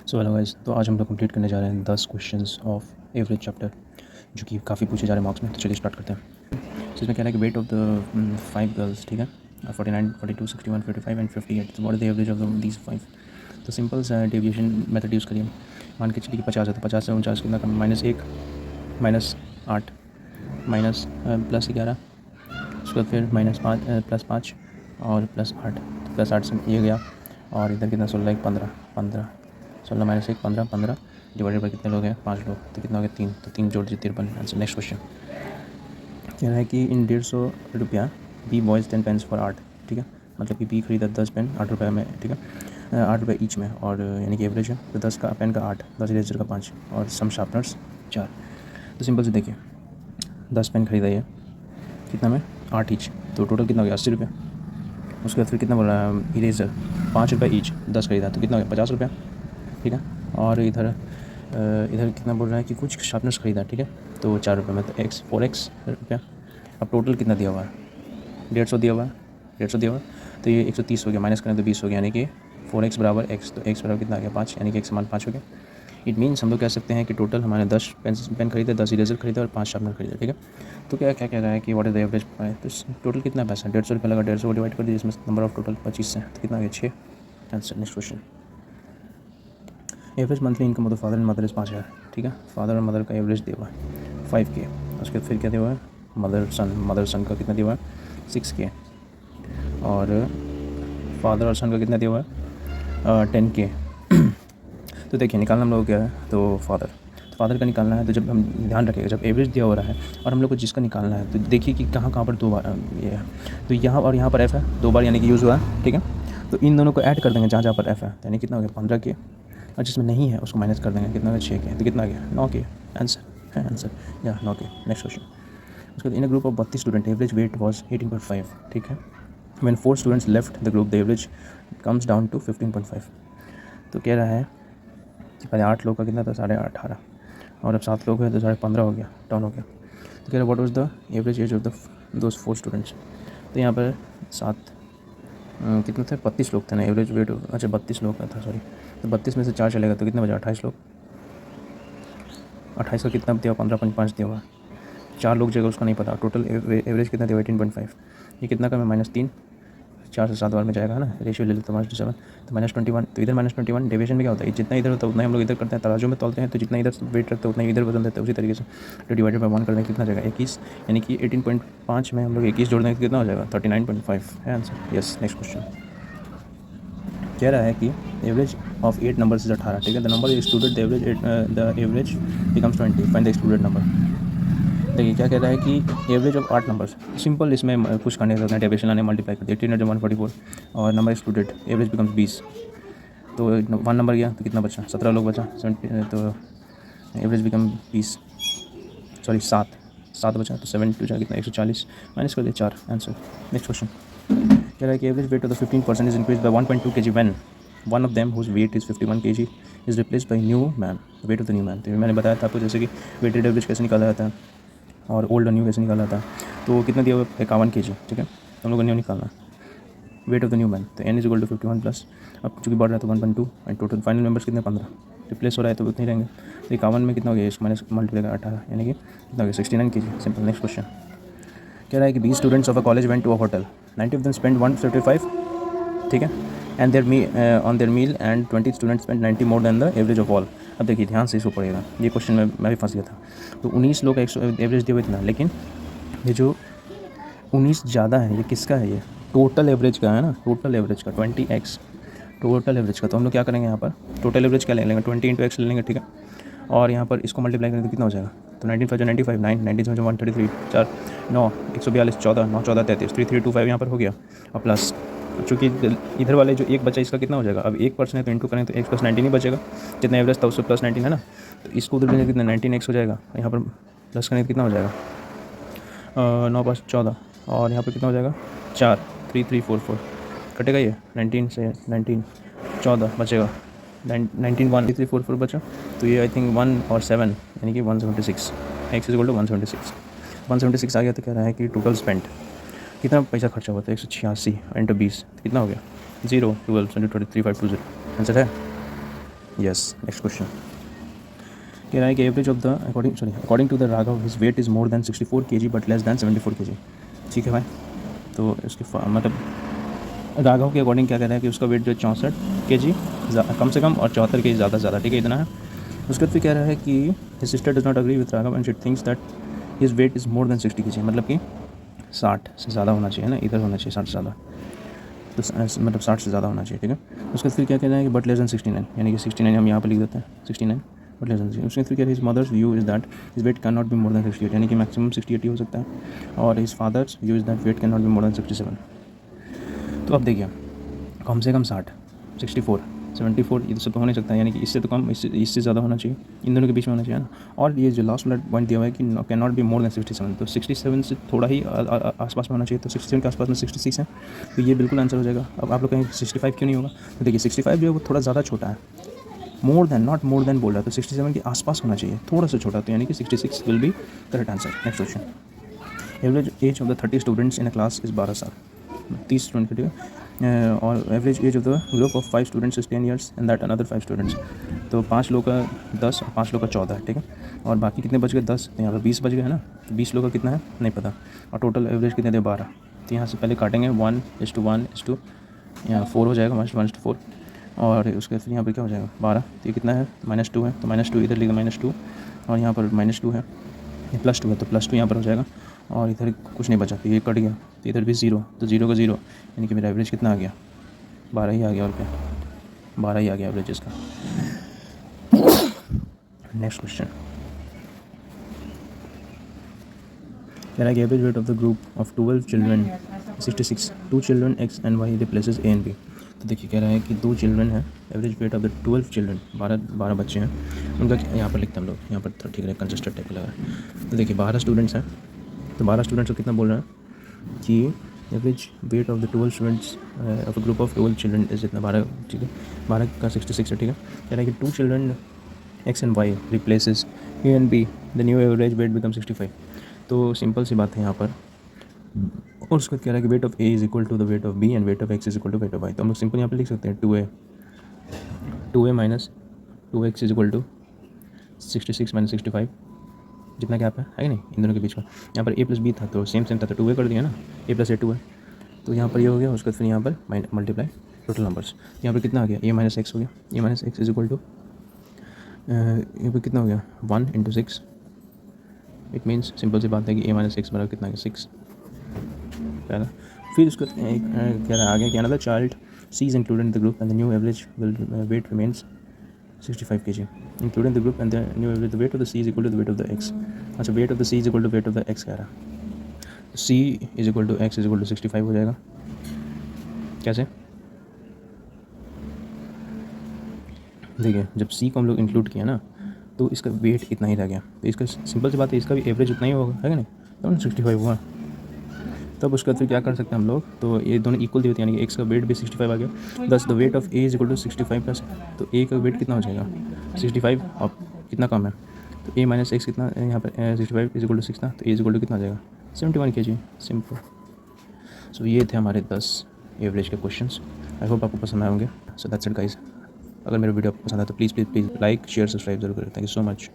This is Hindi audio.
सो हेलो गाइस, तो आज हम लोग कंप्लीट करने जा रहे हैं 10 क्वेश्चंस ऑफ एवरेज चैप्टर, जो कि काफ़ी पूछे जा रहे हैं मार्क्स में। तो चलिए स्टार्ट करते हैं। तो इसमें कह रहा है कि वेट ऑफ द 5 गर्ल्स, ठीक है, 49, 42, 61, 55 and 58, what is the average of these 5। तो सिंपल सा डेविएशन मेथड यूज़ करिए। मान के चलिए कि 50 है, तो 50 से 49 कितना कम, -1 -8 माइनस +11, उसके बाद फिर -5 +5 और +8, तो +8 से ये गया, और इधर कितना 16 1 15 15 16 -1 15 15 डिवाइडेड बाई कितने लोग हैं, 5 लोग, तो कितना हो गया 3, तो 3 जोड़ दीजिए 53 आंसर। नेक्स्ट क्वेश्चन कह रहा है कि इन 150 रुपया बी बॉयज़ 10 पेन्स फॉर 8, ठीक है, मतलब कि बी खरीदा 10 पेन 8 रुपये में, ठीक है, 8 रुपये ईच में, और यानी कि एवरेज है तो 10 का पेन का 8, 10 इरेजर का 5 और सम शार्पनर्स 4। तो सिंपल से देखिए, 10 पेन खरीदा ये कितना में 8 ईच, तो टोटल कितना हो गया 80 रुपये। उसके बाद फिर कितना बोल रहा है, इरेजर 5 रुपये ईच, 10 खरीदा तो कितना हो गया 50 रुपये, ठीक है। और इधर इधर कितना बोल रहा है कि कुछ शार्पनर्स खरीदा, ठीक है, तो 4 रुपये में, तो x रुपया। अब टोटल कितना दिया हुआ है, 150 दिया हुआ है, 150 दिया हुआ है, तो ये 130 हो गया, माइनस करें तो 20 हो गया, यानी कि 4x बराबर x, तो x बराबर कितना आ गया 5, यानी कि x समान 5 हो गया। इट मीन्स हम लोग कह सकते हैं कि टोटल हमारे 10 पेन खरीदे, 10 इरेजर खरीदे और 5 शार्पनर खरीदे, ठीक है। तो क्या क्या कह रहा है कि what is the average price, तो टोटल कितना पैसा, 150 रुपये लगा, 150 को डिवाइड कर दीजिए, इसमें नंबर ऑफ टोटल 25 से, तो कितना आ गया 6 answer. Next question, average monthly income of the father and mother is 5000, ठीक है, फादर और मदर का एवरेज दिया हुआ है 5K। उसके बाद फिर क्या दिया हुआ है, मदर सन का कितना दिया हुआ है 6K, और फादर और सन का कितना दिया हुआ है 10K। तो देखिए निकालना हम लोग क्या है, तो फादर का निकालना है, तो जब हम ध्यान रखेंगे जब एवरेज दिया हो रहा है और हम लोग को जिसका निकालना है, तो देखिए कि कहाँ कहाँ पर 2 बार ये है, तो यहाँ और यहाँ पर एफ है 2 बार, यानी कि यूज़ हुआ है, ठीक है। तो इन दोनों को ऐड कर देंगे जहाँ जहाँ पर एफ है, तो यानी कितना हो गया 15K, और जिसमें नहीं है उसको माइनस कर देंगे, कितना हो गया 6K, तो कितना आ गया 9K आंसर है, आंसर या 9K। नेक्स्ट क्वेश्चन, उसके बाद in a group of 32 student average weight was 18.5, ठीक है, when 4 students left the group the average comes down to 15.5। तो कह रहा है कि पहले 8 लोग का कितना था 18.5, और अब 7 लोग हैं तो 15.5 हो गया, डाउन हो गया। तो कह रहा है what was the average age of the those 4 students. तो यहाँ पर 7 कितने थे, 32 लोग थे ना, एवरेज वेट, अच्छा 32 लोग का था, सॉरी, तो 32 में से 4 चलेगा तो कितना बचा 28 लोग, 28 का कितना दिया 15.5 दिया हुआ, 4 लोग जगह उसका नहीं पता, टोटल एवरेज कितना दिया 18.5, ये कितना कम है -3, 4 से 7 बार में जाएगा, है ना, रेशियो ले लेते हैं -7, तो -21, तो इधर -21 डेविएशन में क्या होता है, जितना इधर होता है उतना ही हम लोग इधर करते हैं, तराजू में तोलते हैं, तो जितना इधर वेट रखते हैं उतना ही इधर वजन देते हैं, उसी तरीके से तो डिवाइडेड बाई 1 करने में कितना जाएगा 21, यानी कि 18.5 में हम लोग 21 जोड़ देंगे तो कितना हो जाएगा 39.5 है आंसर। यस। नेक्स्ट क्वेश्चन कह रहा है कि एवरेज ऑफ 8 नंबर्स इज 18, ठीक है, the number excluded the average becomes 20, find the excluded number. देखिए क्या कह रहा है कि एवरेज ऑफ 8 नंबर्स, सिंपल इसमें कुछ करने सकते हैं, डेविएशन लाने मल्टीप्लाई कर दिया, 18 144, और नंबर एक्सक्लूडेड एवरेज बिकम्स 20, तो 1 नंबर गया तो कितना बचा 17 लोग बचा, 70, तो एवरेज बिकम 20, सॉरी 7 बचा, तो 7 टू कितना 140, माइनस कर दिया 4 आंसर। नेक्स्ट क्वेश्चन कह रहा है कि average weight of the 15% is increase by 1.2 kg when one of them whose weight is 51 kg is replace by new man, weight of the new man. तो मैंने बताया था आपको जैसे कि वेटेड एवरेज कैसे निकाला जाता है और ओल्ड और न्यू कैसे निकाला था, तो कितना दिया हुआ 51 kg, ठीक है, हम लोग को न्यू निकालना weight of the new man, तो n is equal to 51 plus, अब चूँकि बढ़ रहा है तो 1.2, एंड टोटल फाइनल मेंबर्स कितने 15, रिप्लेस हो रहा है तो उतने ही रहेंगे, तो 51 में कितना हो गया इसको माइनस मल्टीप्लाई 18, यानी कि कितना हो गया 69 kg। सिंपल। नेक्स्ट क्वेश्चन कह रहा है कि 20 students of a college went to a hotel, 90 of them spend 155, ठीक है, and there on their meal, and 20 students spend 90 more than the average of all. अब देखिए ध्यान से इसको पढ़ेगा, ये क्वेश्चन में मैं भी फंस गया था। तो 19 लोग एवरेज दिए हुए इतना, लेकिन ये जो 19 ज़्यादा है ये किसका है, ये टोटल एवरेज का है ना, टोटल एवरेज का 20x टोटल एवरेज का। तो हम लोग क्या करेंगे यहाँ पर टोटल एवरेज क्या ले लेंगे 20 × x ले लेंगे, ठीक है, और यहाँ पर इसको मल्टीप्लाई करेंगे तो कितना हो जाएगा, तो 19 5 95, 9 19 5 133, 4 9 142, 14 9 14 33, 3325 यहाँ पर हो गया, और प्लस चूँकि इधर वाले जो एक बचा इसका कितना हो जाएगा, अब 1% है तो इंटू करें तो x + 19 ही बचेगा, जितना एवरेज था उससे +19 है ना, तो इसको उधर देंगे कितना 19x हो जाएगा, यहाँ पर प्लस करें तो कितना हो जाएगा 9 5 14, और यहाँ पर कितना हो जाएगा 4 3 3 4 4 कटेगा, ये 19 से 19 14 बचेगा 19 1 3 3 4 4 बचा, तो ये आई थिंक 1 और 7 यानी कि 176, x इज इक्वल टू 176 आ गया। तो कह रहा है कि टोटल स्पेंड कितना पैसा खर्चा हुआ था 186 × 20 कितना हो गया 0 12 23 5 20 आंसर है। यस। नेक्स्ट क्वेश्चन कह रहा है कि average of the according to the Raghav his weight is more than 64 kg but less than 74 kg। ठीक है भाई, तो इसके मतलब राघव के अकॉर्डिंग क्या कह रहा है कि उसका वेट जो है 64 kg कम से कम और 74 kg ज़्यादा से ज़्यादा, ठीक है, इतना है। उसके बाद फिर कह रहा है कि his sister does not agree with Raghav and she thinks that his weight is more then 60 kg, मतलब कि 60 से ज़्यादा होना चाहिए ना, इधर होना चाहिए 60 से ज़्यादा, तो मतलब 60 से ज़्यादा होना चाहिए, ठीक है। उसके बाद फिर क्या कहना है कि बट लेस देन 69, यानी कि 69 हम यहाँ पर लिख देते हैं, 69 बट लेस देन 69। उसके फिर क्या है, his mother's view is that his weight can not be more than 68, यानी कि मैक्सिमम 68 ही हो सकता है, और his father's view is that weight can not be more than 67। तो अब देखिए, कम से कम 60, 64, 74 ये तो सब तो हो नहीं सकता, यानी कि इससे तो कम, इससे ज़्यादा होना चाहिए, इन दोनों के बीच में होना चाहिए ना। और ये जो लास्ट वाला पॉइंट दिया हुआ है कि can not be more than 67, तो 67 से थोड़ा ही आसपास में होना चाहिए, तो 67 के आसपास में 66 है, तो ये बिल्कुल आंसर हो जाएगा। अब आप लोग कहेंगे 65 क्यों नहीं होगा, तो देखिए 65 जो है वो थोड़ा ज़्यादा छोटा है, more than not more than बोल रहा है, तो 67 के आसपास होना चाहिए, थोड़ा सा छोटा, तो यानी कि 66 will be correct answer. Next question, average age of the 30 students in a class is 12 साल, 30 स्टूडेंट, ठीक है। और average age of the group of 5 students is 10 years and that another 5 students, तो 5 लोग का 10 और 5 लोग का 14 है, ठीक है। और बाकी कितने बच गए, 10, तो यहाँ पर 20 बच गए है ना, तो 20 लोग का कितना है नहीं पता, और टोटल एवरेज कितने थे 12, तो यहाँ से पहले काटेंगे 1:1:, यहाँ 4 हो जाएगा, 1:4, और उसके फिर यहाँ पर क्या हो जाएगा 12, तो ये कितना है -2 है, तो -2 इधर लिखा -2, और यहाँ पर -2 है, ये +2 है, तो +2 यहाँ पर हो जाएगा, और इधर कुछ नहीं बचा, तो ये कट गया, तो इधर भी 0, तो 0 का 0, यानी कि मेरा एवरेज कितना आ गया 12 ही आ गया, और क्या 12 ही आ गया एवरेज इसका। नेक्स्ट क्वेश्चन कह रहा है कि average weight of the group of 12 children 66, 2 children X and Y replaces A and B. तो देखिए कह रहा है कि 2 चिल्ड्रन हैं, average weight of the 12 children, 12 बच्चे हैं, उनका यहाँ पर लिखते हैं हम लोग, यहाँ पर ठीक है कंसिस्टेंट टाइप लगा है। तो देखिए 12 स्टूडेंट्स हैं, तो 12 स्टूडेंट्स को कितना बोल रहा है कि average weight of the 12 students of a group of 12 children is इतना 12, ठीक है, 12 का 66 है, ठीक है। कह रहा है कि 2 children X and Y replaces A and B, the new average weight become 65। तो सिंपल सी बात है यहाँ पर, और उसको कह रहा है कि weight of A is equal to the weight of B and weight of X is equal to weight of Y, तो हम लोग सिंपल यहाँ पर लिख सकते हैं 2a minus 2x is equal to 66 minus 65, जितना गैप है कि नहीं इन दोनों के बीच में, यहाँ पर a प्लस बी था तो सेम था, तो 2a कर दिया ना, a प्लस a 2 है, तो यहाँ पर ये हो गया, उसके बाद फिर यहाँ पर मल्टीप्लाई टोटल नंबर्स, यहाँ पर कितना आ गया a माइनस एक्स हो गया, a minus X is equal to यहाँ पर कितना हो गया 1 × 6, इट मीन्स सिंपल सी बात है कि a माइनस एक्स बराबर कितना है 6 पहला। फिर उसको कह रहा है आगे कि another child C is included in the group and the new average weight remains 65 kg including the group and the new average the weight of the C is equal to the weight of the X. अच्छा, weight of the C is equal to weight of the X कह रहा है, C is equal to X is equal to 65 हो जाएगा, कैसे देखिए जब सी को हम लोग इंक्लूड किया ना तो इसका वेट इतना ही रह गया, तो इसका सिंपल सी बात है इसका भी एवरेज उतना ही होगा, है कि नहीं, तो 65 हुआ। तब उसके बाद फिर क्या कर सकते हैं हम लोग, तो ये दोनों इक्वल दी होती है, यानी कि एक्स का वेट भी 65 आ गया, thus the weight of A is equal to 65 plus, तो ए का वेट कितना हो जाएगा 65 और कितना कम है, तो ए माइनस एक्स कितना यहाँ पर 65 इज इक्वल टू 6 ना, तो ए इज इक्वल टू कितना आ जाएगा 71 kg, सिंपल। सो ये थे हमारे 10 एवरेज के क्वेश्चंस, आई होप आपको पसंद आए होंगे। सो दैट्स इट गाइस, अगर मेरा वीडियो आपको पसंद आए तो प्लीज़ लाइक शेयर सब्सक्राइब जरूर करें। Thank you so much.